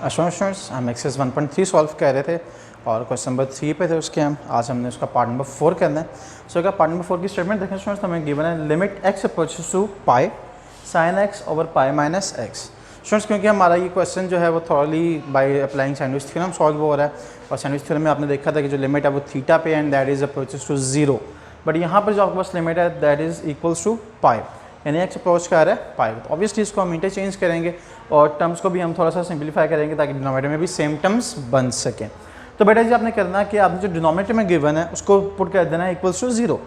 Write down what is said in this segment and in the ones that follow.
Students हम exercise 1.3 solve कर रहे थे और क्वेश्चन नंबर 3 पे थे उसके हम आज हमने उसका पार्ट नंबर 4 करना है। सो अगर पार्ट नंबर 4 की स्टेटमेंट देखें स्टूडेंट्स, हमें गिवन है limit x approaches to pi sine x over pi minus x. Students क्योंकि हमारा ये क्वेश्चन जो है वो thoroughly by applying sandwich theorem solve हो रहा है और सैंडविच थ्योरम में आपने देखा था कि जो लिमिट है वो थीटा पे and that is approaches to zero, but यहाँ पर जो आपके पास लिमिट है that is equals to pi, यानी एक्स अप्रोच कर रहा है पाई। तो ऑब्वियसली इसको हम इंटरचेंज करेंगे और टर्म्स को भी हम थोड़ा सा सिंप्लीफाई करेंगे ताकि डिनोमिनेटर में भी सेम टर्म्स बन सकें। तो बेटा जी आपने करना कि आपने जो डिनोमिनेटर में गिवन है उसको पुट कर देना है इक्वल्स टू जीरो,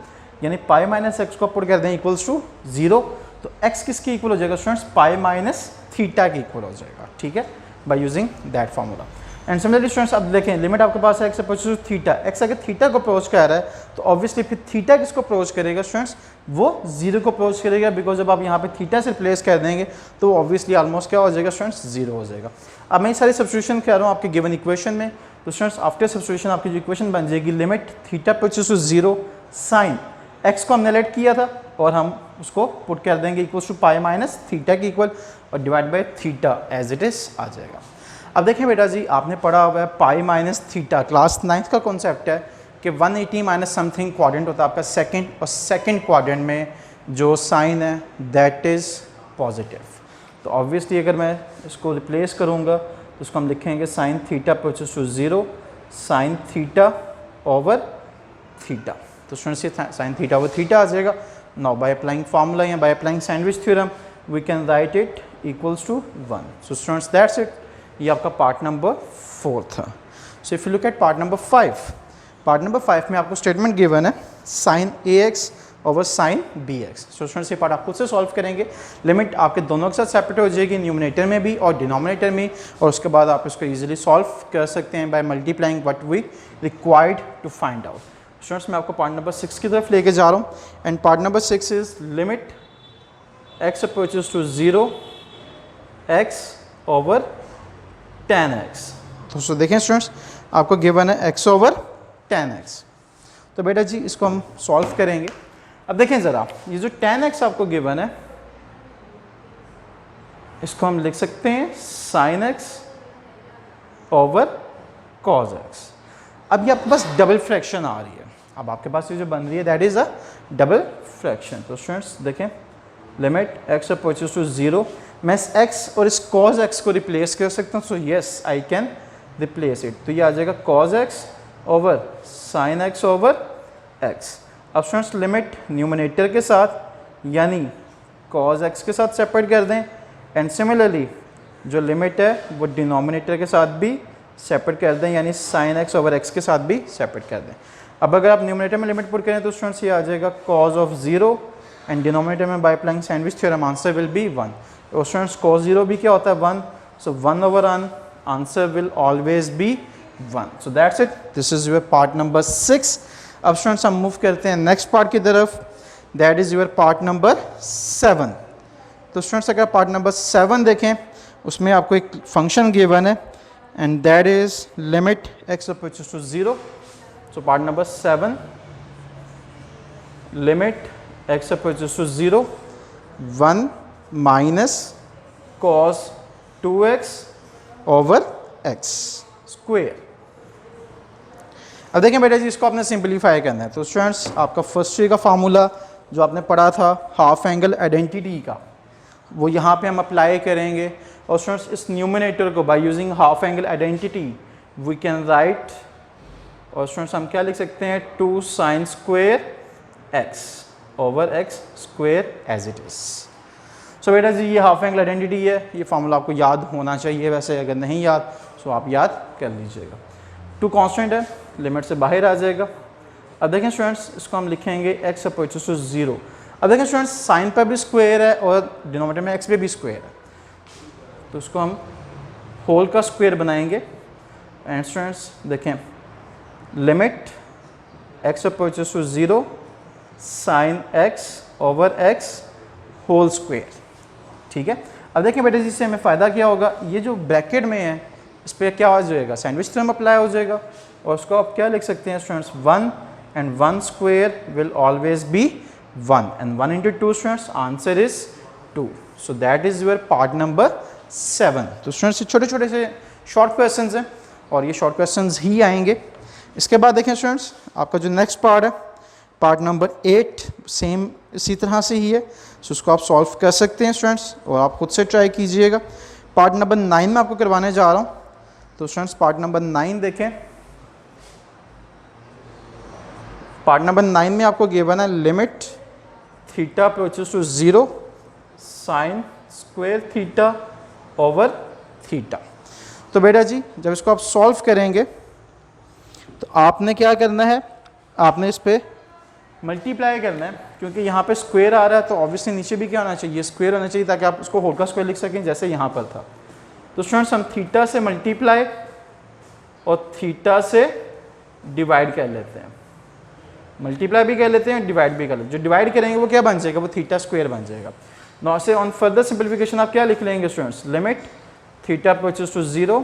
यानी पाई माइनस एक्स को पुट कर दें इक्वल्स टू जीरो। तो एक्स किसकी इक्वल हो जाएगा स्टूडेंट्स? पाई माइनस थीटा की इक्वल हो जाएगा, ठीक है, by using that formula. And similarly students अब देखें लिमिट आपके पास है x approach to theta, x अगर थीटा को अप्रोच कर रहा है तो ऑब्वियसली फिर थीटा किसको अप्रोच करेगा स्टूडेंट्स? वो जीरो को अप्रोच करेगा, बिकॉज जब आप यहाँ पे थीटा से रिप्लेस कर देंगे तो ऑब्वियसली ऑलमोस्ट क्या हो जाएगा स्टूडेंट्स? जीरो हो जाएगा। अब मैं ये सारी सब्स्टिट्यूशन कर रहा हूँ आपके गिवन इक्वेशन में, तो स्टूडेंट्स आफ्टर सब्स्टिट्यूशन आपकी जो इक्वेशन बन जाएगी limit theta approaches to zero sine x को हमने लेट किया था और हम उसको पुट कर देंगे equal to pi minus theta की इक्वल और divide by theta as it is आ जाएगा। अब देखिए बेटा जी आपने पढ़ा हुआ है पाई माइनस थीटा, क्लास 9th का कॉन्सेप्ट है कि 180 माइनस समथिंग क्वाड्रेंट होता है आपका सेकंड, और सेकंड क्वाड्रेंट में जो साइन है दैट इज पॉजिटिव। तो ऑब्वियसली अगर मैं इसको रिप्लेस करूँगा तो उसको हम लिखेंगे sine theta approaches to zero sine theta over theta. तो स्टूडेंट्स ये साइन थीटा ओवर थीटा आ जाएगा। नाउ बाय अप्लाइंग फार्मूला या by applying sandwich theorem we can write it equals to 1। So students that's it, ये आपका part number 4 था। So if you look at part number 5, part number 5 में आपको statement given है sine A X over sine B X. So students ये part आप खुद से सॉल्व करेंगे, लिमिट आपके दोनों के साथ सेपरेट हो जाएगी, न्यूमरेटर में भी और डिनोमिनेटर में, और उसके बाद आप इसको ईजिली सॉल्व कर सकते हैं by multiplying what we required to find out. Students मैं आपको पार्ट नंबर 6 की तरफ लेके जा रहा हूँ and part number 6 is limit x approaches to zero x over tan x। तो देखें स्टूडेंट्स आपको गिवन है x ओवर tan x। तो बेटा जी इसको हम सॉल्व करेंगे। अब देखें ज़रा ये जो tan x आपको गिवन है इसको हम लिख सकते हैं sin x over cos x। अब ये आपके पास डबल फ्रैक्शन आ रही है, अब आपके पास ये जो बन रही है that is a double fraction. तो स्टूडेंट्स देखें limit x approaches to zero, मैं इस x और इस cos x को रिप्लेस कर सकता हूँ। So yes I can replace it, तो ये आ जाएगा cos x over sin x over x। अब स्टूडेंट्स लिमिट न्यूमरेटर के साथ यानी cos x के साथ सेपरेट कर दें एंड सिमिलरली जो लिमिट है वो डिनोमिनेटर के साथ भी सेपरेट कर दें, यानी sin x ओवर x के साथ भी सेपरेट कर दें। अब अगर आप न्यूमरेटर में लिमिट पुट करें तो स्टूडेंट्स ये आ जाएगा cos of zero and denominator में by applying sandwich theorem answer will be 1। और स्टूडेंट्स cos जीरो भी क्या होता है 1, सो 1 over 1 answer will always be 1। So that's it, this is your part number 6। अब स्टूडेंट्स हम मूव करते हैं नेक्स्ट पार्ट की तरफ, that is your part number 7। तो स्टूडेंट्स अगर पार्ट नंबर 7 देखें उसमें आपको एक फंक्शन गिवन है and that is limit x approaches to zero. So part number 7 limit x approaches to zero 1 minus cos 2x over x square. अब देखें बेटा जी इसको आपने सिंपलीफाई करना है। तो स्टूडेंट्स आपका फर्स्ट ईयर का फार्मूला जो आपने पढ़ा था हाफ एंगल आइडेंटिटी का वो यहाँ पे हम अप्लाई करेंगे और स्टूडेंट्स इस न्यूमरेटर को by using half angle identity we can write, और स्टूडेंट्स हम क्या लिख सकते हैं 2 sine square x over x square as it is. So बेटा जी ये हाफ एंगल आइडेंटिटी है, ये फार्मूला आपको याद होना चाहिए, वैसे अगर नहीं याद तो आप याद कर लीजिएगा। 2 कांस्टेंट है, लिमिट से बाहर आ जाएगा। अब देखें स्टूडेंट्स इसको हम लिखेंगे x अप्रोचेस टू जीरो। अब देखें स्टूडेंट्स साइन पर भी स्क्वायर है और डिनोमिनेटर में x पे भी स्क्वायर है, तो उसको हम होल का स्क्वायर बनाएंगे एंड स्टूडेंट्स देखें limit x approaches to zero sine x over x whole square, ठीक है। अब देखिए बेटे जिससे हमें फ़ायदा क्या होगा, ये जो ब्रैकेट में है इस पर क्या हो जाएगा सैंडविच थ्योरम अप्लाई हो जाएगा और उसको आप क्या लिख सकते हैं students 1 and 1 square will always be 1 and 1 into 2 students answer is 2. So that is your part number 7. तो स्टूडेंट्स छोटे छोटे से शॉर्ट क्वेश्चंस हैं और ये शॉर्ट क्वेश्चंस ही आएंगे। इसके बाद देखें स्टूडेंट्स, आपका जो नेक्स्ट पार्ट है, पार्ट नंबर 8, सेम इसी तरह से ही है, सो उसको आप सॉल्व कर सकते हैं स्टूडेंट्स और आप खुद से ट्राई कीजिएगा। पार्ट नंबर 9 में आपको करवाने जा रहा हूँ, तो स्टूडेंट्स पार्ट नंबर 9 देखें। पार्ट नंबर 9 में आपको गिवन है limit theta approaches to 0 sine square theta over theta. तो बेटा जी जब इसको आप सॉल्व करेंगे तो आपने क्या करना है, आपने इस पर मल्टीप्लाई करना है, क्योंकि यहाँ पे स्क्वायर आ रहा है तो ऑब्वियसली नीचे भी क्या होना चाहिए, स्क्वायर होना चाहिए, ताकि आप उसको होल का स्क्वायर लिख सकें जैसे यहाँ पर था। तो स्टूडेंट्स हम थीटा से मल्टीप्लाई और थीटा से डिवाइड कर लेते हैं, मल्टीप्लाई भी कर लेते हैं, डिवाइड भी कर लेते हैं। जो डिवाइड करेंगे वो क्या बन जाएगा, वो थीटा स्क्वायर बन जाएगा। नाउ से ऑन फर्दर सिंप्लीफिकेशन आप क्या लिख लेंगे students, limit theta approaches to 0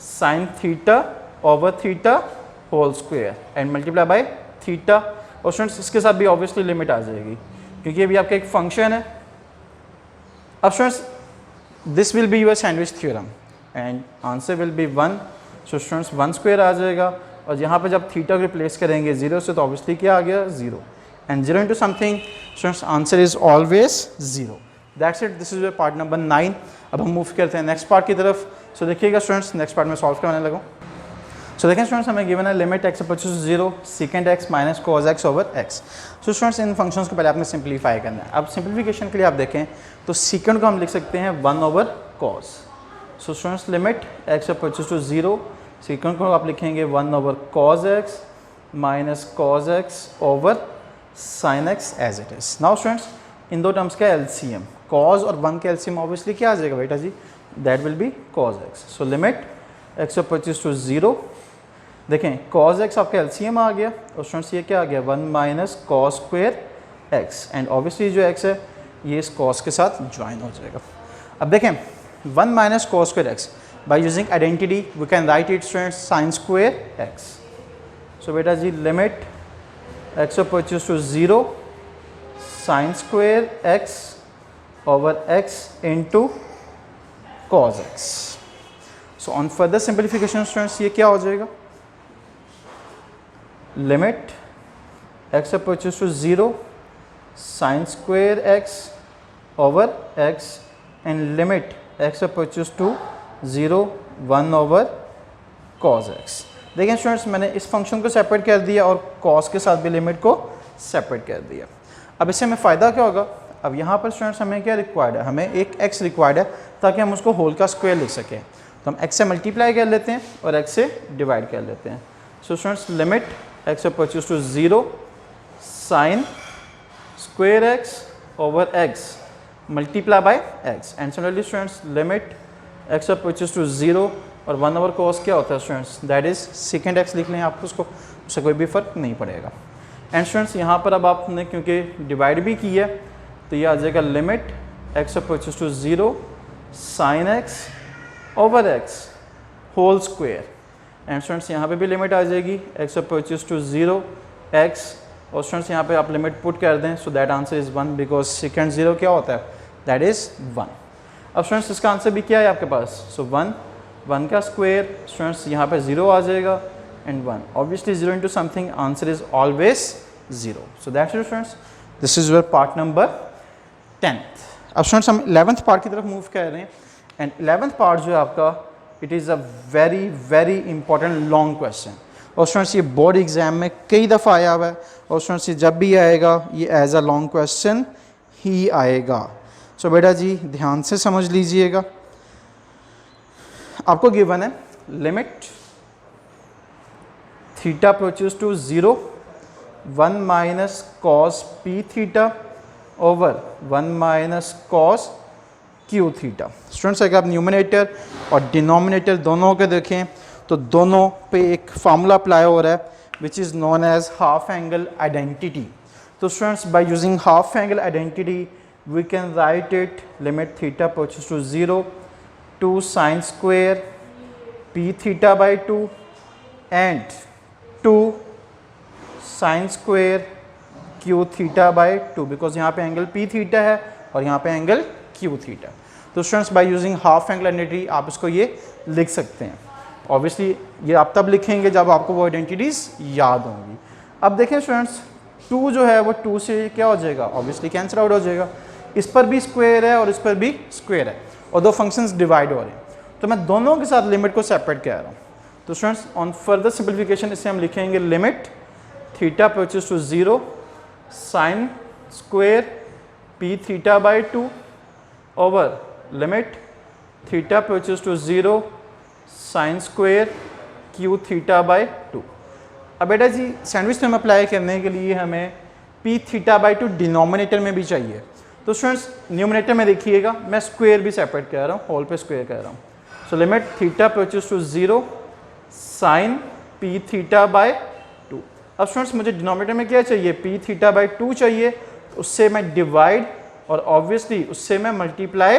sine theta over theta whole square and multiply by theta. और स्टूडेंट्स इसके साथ भी ऑब्वियसली लिमिट आ जाएगी, क्योंकि ये भी आपका एक फंक्शन है। अब students this will be your sandwich theorem and answer will be 1। So students 1 square आ जाएगा और यहाँ पे जब थीटा को रिप्लेस करेंगे 0 से, तो ऑब्वियसली क्या आ गया 0 and 0 into something, students answer is always 0। That's it, this is your part number 9। अब हम मूव करते हैं नेक्स्ट पार्ट की तरफ। सो देखिएगा स्टूडेंट्स, नेक्स्ट पार्ट में सॉल्व करने लगूँ। सो देखें स्टूडेंट्स, हमें गिवन है limit x approaches to 0 second x minus cos x over x. So students इन फंक्शंस को पहले आपने सिंप्लीफाई करना है। अब सिंप्लीफिकेशन के लिए आप देखें तो सेकेंड को हम लिख सकते हैं 1 over cos. So students limit x approaches to 0, second को आप लिखेंगे 1 over cos x minus cos x over sine x as it is. Now students इन दो टर्म्स का एलसीएम, कॉज और 1 का एलसीएम ऑब्वियसली क्या आ जाएगा बेटा जी, that will be cos x. So limit x approaches to 0, देखें कॉज एक्स आपका एलसीएम आ गया और स्टूडेंट्स ये क्या आ गया 1 minus cos square X and obviously जो एक्स है ये इस कॉस के साथ ज्वाइन हो जाएगा। अब देखें 1 minus cos square x, by using identity we can write it students sine square x. So बेटा जी limit x approaches to 0 sine square x over x into cos x. So on further simplification students ये क्या हो जाएगा, limit x approaches to 0 sine square x over x and limit x approaches to 0 1 over cos x. देखिए students मैंने इस function को separate कर दिया और कॉस के साथ भी लिमिट को सेपरेट कर दिया। अब इससे हमें फ़ायदा क्या होगा, अब यहाँ पर स्टूडेंट्स हमें क्या रिक्वायर्ड है, हमें एक x रिक्वायर्ड है ताकि हम उसको होल का स्क्वायर लिख सकें। तो हम x से मल्टीप्लाई कर लेते हैं और x से डिवाइड कर लेते हैं। So students limit x approaches to 0 sine square x over x multiply by x and similarly students limit x approaches to 0 और 1 ओवर कॉस क्या होता है students, that is second x लिख लें आपको, उसको उससे कोई भी फर्क नहीं पड़ेगा। एंड स्टूडेंट्स यहाँ पर अब आपने क्योंकि डिवाइड भी किया तो ये आ जाएगा limit x approaches to 0 sine x over x whole square and students यहाँ पे भी लिमिट आ जाएगी एक्स अप्रोचेस टू 0 एक्स और स्टूडेंट्स यहाँ पे आप लिमिट पुट कर दें, so that answer is 1 because second 0 क्या होता है, दैट इज़ 1। अब स्टूडेंट्स इसका आंसर भी क्या है आपके पास, सो 1 का स्क्वायर स्टूडेंट्स यहाँ पे 0 आ जाएगा and 1 obviously 0 into something answer is always 0। So that's it students, this is your part number 10th। अब स्टूडेंट्स हम 11th पार्ट की तरफ मूव कर रहे हैं एंड 11th पार्ट जो है आपका it is a very very important long question और स्टूडेंट्स ये बोर्ड एग्जाम में कई दफ़ा आया हुआ है और स्टूडेंट्स ये जब भी आएगा ये एज अ लॉन्ग क्वेश्चन ही आएगा। सो बेटा जी ध्यान से समझ लीजिएगा, आपको गिवन है limit theta approaches to 0 1 minus cos p theta over 1 minus cos q theta. Students अगर आप न्यूमिनेटर और डिनोमिनेटर दोनों के देखें तो दोनों पे एक फार्मूला अप्लाई हो रहा है which is known as half angle identity. तो students by using half angle identity we can write it limit theta approaches to 0 2 sine square P theta by 2 and 2 sine square Q theta by 2 because यहाँ पे angle P theta है और यहाँ पे angle Q theta. तो students by using half angle identity आप इसको ये लिख सकते हैं। ऑब्वियसली ये आप तब लिखेंगे जब आपको वो आइडेंटिटीज़ याद होंगी। अब देखें स्टूडेंट्स 2 जो है वो 2 से क्या हो जाएगा, ऑब्वियसली कैंसिल आउट हो जाएगा। इस पर भी स्क्वायर है और इस पर भी स्क्वायर है और दो फंक्शंस डिवाइड हो रहे हैं, तो मैं दोनों के साथ लिमिट को सेपरेट कह रहा हूँ। तो स्टूडेंट्स ऑन फर्दर सिंप्लीफिकेशन इसे हम लिखेंगे limit theta approaches to 0 sine square P theta by 2 over limit theta approaches to 0 sine square Q theta by 2। अब बेटा जी सैंडविच थ्योरम अप्लाई करने के लिए हमें पी थीटा बाई 2 डिनोमिनेटर में भी चाहिए। तो स्टूडेंट्स न्यूमिनेटर में देखिएगा मैं स्क्वायर भी सेपरेट कह रहा हूँ, होल पे स्क्वायर कह रहा हूँ। So limit theta approaches to 0 sine p theta by 2। अब स्टूडेंट्स मुझे डिनोमिनेटर में क्या चाहिए, पी थीटा बाई 2 चाहिए, तो उससे मैं डिवाइड और ऑब्वियसली उससे मैं मल्टीप्लाई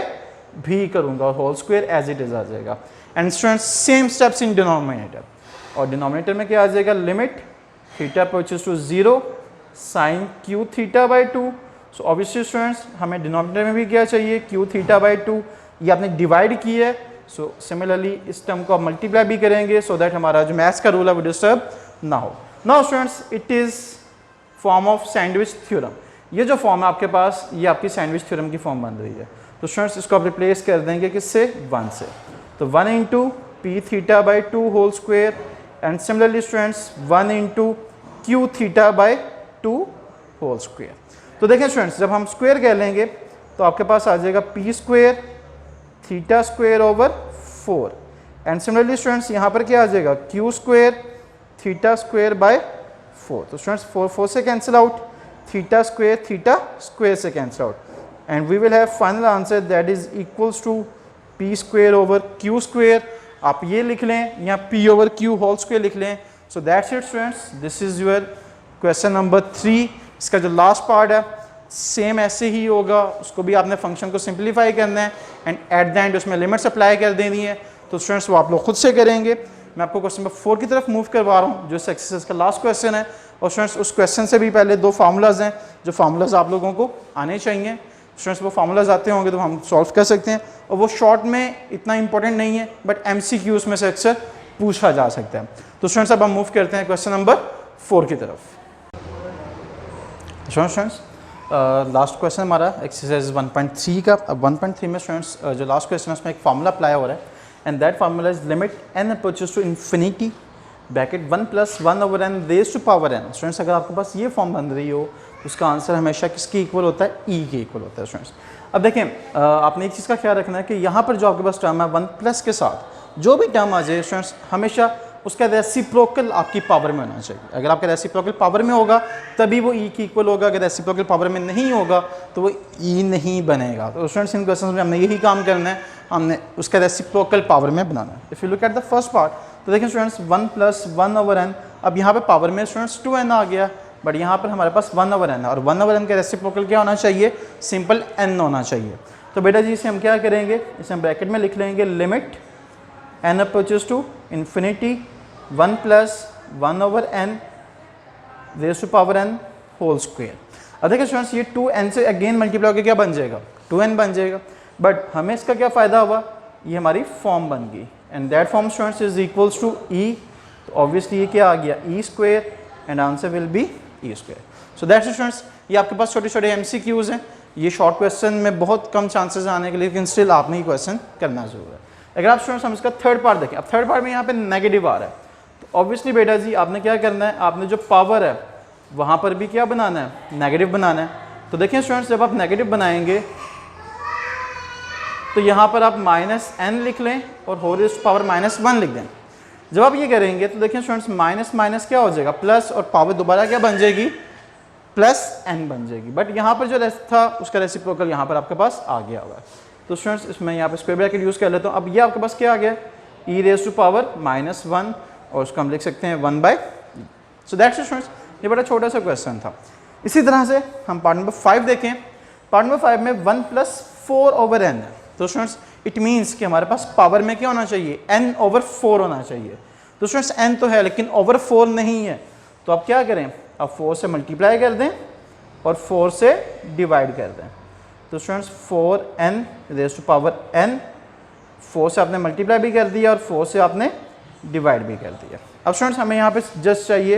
भी करूँगा और whole square as it is आ जाएगा। And students same steps in denominator, और डिनोमिनेटर में क्या आ जाएगा, limit theta approaches to 0 sine Q theta by 2। So obviously students हमें डिनोमिनेटर में भी क्या चाहिए, क्यू थीटा बाई 2, ये आपने डिवाइड की है। सो सिमिलरली इस टर्म को आप मल्टीप्लाई भी करेंगे सो दैट हमारा जो मैथ्स का रूल है वो डिस्टर्ब ना हो। Now students it is form of sandwich theorem. ये जो फॉर्म है आपके पास, ये आपकी सैंडविच थ्योरम की फॉर्म बन रही है। तो स्टूडेंट्स इसको आप रिप्लेस कर देंगे किससे, 1 से। तो 1 into p theta by 2 whole square and similarly students 1 into q theta by 2 whole square. तो देखें स्टूडेंट्स जब हम स्क्वायर कह लेंगे तो आपके पास आ जाएगा p square theta square over 4 and similarly students यहाँ पर क्या आ जाएगा, q square theta square by 4। तो स्टूडेंट्स 4 से कैंसिल आउट, थीटा स्क्वायर से cancel out, and we will have final answer that is equals to p square over q square. आप ये लिख लें या p over q whole square लिख लें। So that's it students, this is your question number 3। इसका जो last part है सेम ऐसे ही होगा, उसको भी आपने फंक्शन को सिंप्लीफाई करना है एंड एट द एंड उसमें लिमिट्स अप्लाई कर देनी है। तो स्टूडेंट्स वो आप लोग खुद से करेंगे। मैं आपको क्वेश्चन नंबर 4 की तरफ मूव करवा रहा हूँ जो इस एक्सरसाइज का लास्ट क्वेश्चन है। और स्टूडेंट्स उस क्वेश्चन से भी पहले 2 फार्मूलाज हैं जो फार्मूलाज आप लोगों को आने चाहिए। स्टूडेंट्स वो फार्मूलाज आते होंगे तो हम सॉल्व कर सकते हैं, और वो शॉर्ट में इतना इंपॉर्टेंट नहीं है बट MCQs में से अक्सर पूछा जा सकता है। तो स्टूडेंट्स अब हम मूव करते हैं क्वेश्चन नंबर 4 की तरफ। स्टूडेंट्स लास्ट क्वेश्चन हमारा एक्सरसाइज 1.3 का। अब 1.3 में स्टूडेंट्स जो लास्ट क्वेश्चन है उसमें एक फार्मूला अप्लाई हो रहा है and that formula is limit n approaches to infinity bracket 1 + 1 over n raise to power n। Students अगर आपके पास ये फॉर्म बन रही हो उसका आंसर हमेशा किसके इक्वल होता है, e के इक्वल होता है स्टूडेंट्स। अब देखें आपने एक चीज़ का ख्याल रखना है कि यहाँ पर जो आपके पास टर्म है 1+ के साथ जो भी टर्म आ जाए स्टूडेंट्स हमेशा उसका रेसिप्रोकल आपकी पावर में होना चाहिए। अगर आपका रेसिप्रोकल पावर में होगा तभी वो e की इक्वल होगा, अगर रेसिप्रोकल पावर में नहीं होगा तो वो e नहीं बनेगा। तो स्टूडेंट्स इन क्वेश्चन में हमने यही काम करना है, हमने उसका रेसिप्रोकल पावर में बनाना है। If you look at the first part तो देखें स्टूडेंट्स 1 + 1 ओवर n। अब यहाँ पे पावर में स्टूडेंट्स 2n आ गया, बट यहाँ पर हमारे पास 1 ओवर n है और 1 ओवर n का रेसिप्रोकल क्या होना चाहिए, सिंपल n होना चाहिए। तो बेटा जी इसे हम क्या करेंगे, इसे हम ब्रैकेट में लिख लेंगे limit n approaches to infinity 1 + 1 over n raise to power n whole square. अब देखिए स्टूडेंट्स ये 2n से अगेन मल्टीप्लाई होकर क्या बन जाएगा, 2n बन जाएगा, बट हमें इसका क्या फ़ायदा हुआ, ये हमारी फॉर्म बन गई and that form students is equals to e। तो ऑब्वियसली ये क्या आ गया, e square and answer will be e square. So that's it students, ये आपके पास छोटे छोटे MCQs हैं। ये शॉर्ट क्वेश्चन में बहुत कम चांसेस आने के लिए, लेकिन स्टिल आपने ये क्वेश्चन करना जरूर है। अगर आप स्टूडेंट्स हम इसका थर्ड पार्ट देखें, अब थर्ड पार्ट में यहाँ पे नेगेटिव आ रहा है, तो ऑब्वियसली बेटा जी आपने क्या करना है, आपने जो पावर है वहाँ पर भी क्या बनाना है, नेगेटिव बनाना है। तो देखें स्टूडेंट्स जब आप नेगेटिव बनाएंगे तो यहाँ पर आप -n लिख लें और होल रेज़ टू पावर -1 लिख दें। जब आप ये करेंगे तो देखिए स्टूडेंट्स माइनस माइनस क्या हो जाएगा, प्लस, और पावर दोबारा क्या बन जाएगी, +n बन जाएगी। बट यहाँ पर जो रेस्ट था उसका रेसिप्रोकल यहाँ पर आपके पास आ गया हुआ है। तो स्टूडेंट्स इसमें यहाँ पे स्क्वायर ब्रैकेट यूज़ कर लेता हूँ। अब ये आपके पास क्या आ गया, e रेज़ टू पावर -1, और उसको हम लिख सकते हैं 1/e। So that's it students, ये बड़ा छोटा सा क्वेश्चन था। इसी तरह से हम पार्ट नंबर 5 देखें। पार्ट नंबर 5 में 1 + 4 ओवर n है। तो स्टूडेंट्स इट मीन्स कि हमारे पास पावर में क्या होना चाहिए, n/4 होना चाहिए। तो स्टूडेंट्स n तो है लेकिन ओवर 4 नहीं है, तो आप क्या करें, अब 4 से मल्टीप्लाई कर दें और 4 से डिवाइड कर दें। तो students 4n raise to power n, 4 से आपने मल्टीप्लाई भी कर दिया और 4 से आपने डिवाइड भी कर दिया। अब स्टूडेंट्स हमें यहाँ पे जस्ट चाहिए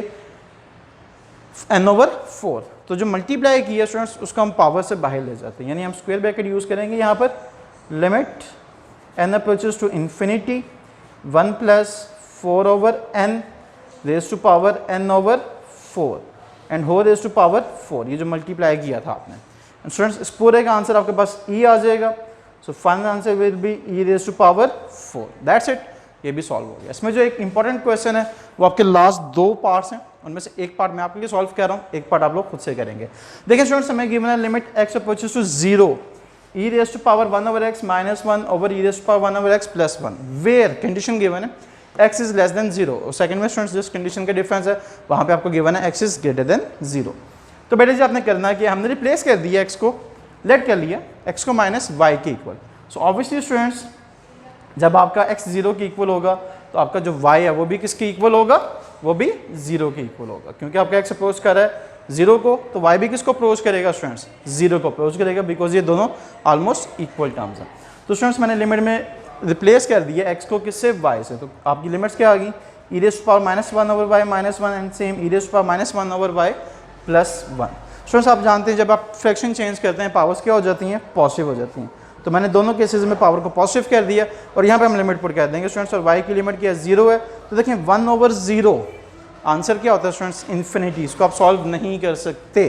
n/4, तो जो मल्टीप्लाई किया स्टूडेंट्स उसको हम पावर से बाहर ले जाते हैं, यानी हम स्क्वायर ब्रैकेट यूज़ करेंगे यहाँ पर। Limit n approaches to infinity 1 + 4/n raise to power n/4 and whole raise to power 4, ये जो मल्टीप्लाई किया था आपने। स्टूडेंट्स इस पूरे का आंसर आपके पास e आ जाएगा, so final answer will be e raise to power 4। That's it, ये भी सॉल्व हो गया। इसमें जो एक इंपॉर्टेंट क्वेश्चन है वो आपके लास्ट 2 पार्ट्स हैं, उनमें से एक पार्ट मैं आपके लिए सॉल्व कर रहा हूँ, एक पार्ट आप लोग खुद से करेंगे। देखिए स्टूडेंट्स हमें गिवन है limit x approaches to 0 e raise to power 1/x - 1 e raise to power 1/x + 1, where condition given है x इज लेस देन 0, और सेकंड में स्टूडेंट्स जिस कंडीशन का डिफरेंस है वहाँ पे आपको गिवन है x इज ग्रेटर देन 0। तो बेटा जी आपने करना है कि हमने रिप्लेस कर दिया x को, लेट कर लिया x को -y के इक्वल। सो ऑब्वियसली स्टूडेंट्स जब आपका x 0 के इक्वल होगा तो आपका जो y है वो भी किसके इक्वल होगा, वो भी 0 के इक्वल होगा, क्योंकि आपका x अप्रोच कर रहा है 0 को, तो y भी किसको अप्रोच करेगा स्टूडेंट्स, 0 को अप्रोच करेगा, बिकॉज ये दोनों ऑलमोस्ट इक्वल टर्म्स हैं। तो स्टूडेंट्स मैंने लिमिट में रिप्लेस कर दिया x को किससे, y से, तो आपकी लिमिट्स क्या आ गई, e raise to power -1/y -1 and same e raise to power -1/y + 1। Students आप जानते हैं जब आप फ्रैक्शन चेंज करते हैं पावर्स क्या हो जाती हैं, पॉजिटिव हो जाती हैं, तो मैंने दोनों केसेस में पावर को पॉजिटिव कर दिया और यहाँ पे हम लिमिट पुट कर देंगे स्टूडेंट्स, और y की लिमिट क्या है 0 है, तो देखिए 1/0 आंसर क्या होता है स्टूडेंट्स, इन्फिनिटी। इसको आप सॉल्व नहीं कर सकते,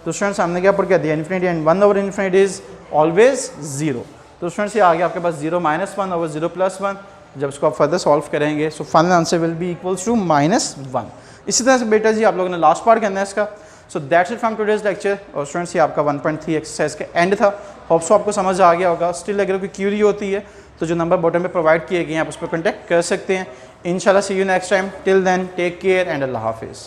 तो स्टूडेंट्स हमने क्या पुट कर दिया, इन्फिनिटी, एंड 1/∞ इज ऑलवेज 0। तो स्टूडेंट्स ये आ गया आपके पास 0 - 1/0 + 1। जब इसको आप फर्दर सॉल्व करेंगे so final answer will be equals to -1। इसी तरह से बेटा जी आप लोगों ने लास्ट पार्ट करना है इसका। सो that's it from today's lecture, और स्टूडेंट्स ये आपका 1.3 एक्सरसाइज का एंड था। होप सो आपको समझ आ गया होगा। स्टिल अगर कोई क्यूरी होती है तो जो नंबर बॉटम में प्रोवाइड किए गए हैं आप उस पर कॉन्टैक्ट कर सकते हैं। इंशाल्लाह see you next time, till then take care and अल्लाह हाफिज़।